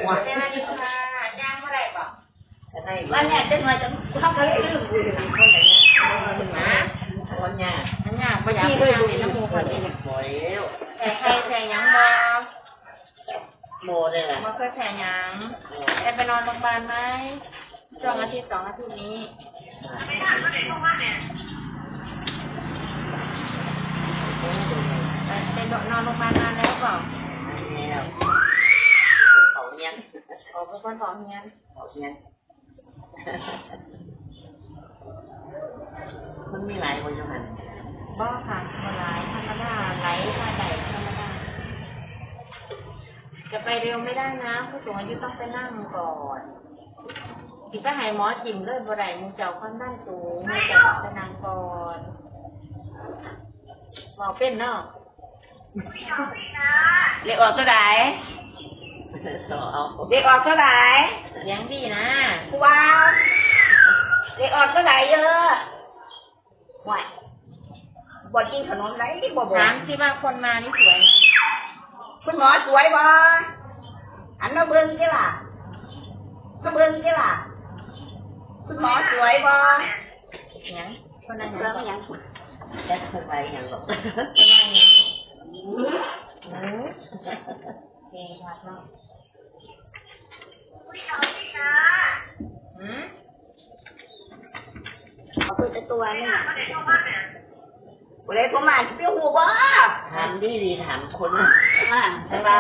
วะ แม่มาดีค่ะย่างเมื่อไรบ่ วันนี้จะมาจะเขาก็เลยลืมคุยกันคนไหนเนี่ยคนเนี่ย อันนี้บ่อยากไปนั่งในน้ำมูกคนนี้ บ่อยแล้ว แต่ใครแทงยังบ่ โมได้แหละ บ่เคยแทงยังแต่ไปนอนโรงพยาบาลไหมช่วงอาทิตย์2 อาทิตย์นี้ไปนอนโรงพยาบาลนานแล้วเปล่า แล้วเขาเงี้ย อ๋อเป็นคนของเงี้ย เขาเงี้ยมันมีหลายคนอยู่หัน บ่ค่ะบ่หลายธรรมดาไหลท่าใดธรรมดาจะไปเร็วไม่ได้นะผู้สูงอายุต้องไปนั่งก่อนสิไปให้หมอจิ้มเลยบ่ได้มึงเจ้าความดันสูงมึงจะไปนั่งก่อนบอกเป็นเนาะเรียกออกเท่าไหร่ เอา เรียกออกเท่าไหร่เสียงดีนะว้าวเรียกออกเท่าไหร่เยอะห่วยบ่กินขนมไหนบ่ถามสิว่าคนมานี่สวยไหมคุณหมอสวยบ่อันนั้นเบิ่งสิล่ะก็เบิ่งสิล่ะคุณหมอสวยบ่ยังคนนั้นเบิ่งยัง จะไปอย่างหรอก คนนั้นยังเก่งมากเนาะเอาตัวตัวนี่วันนี้ผมมาเปรี้ยวหัวบ่ ถามดีถามคน ใช่ปะ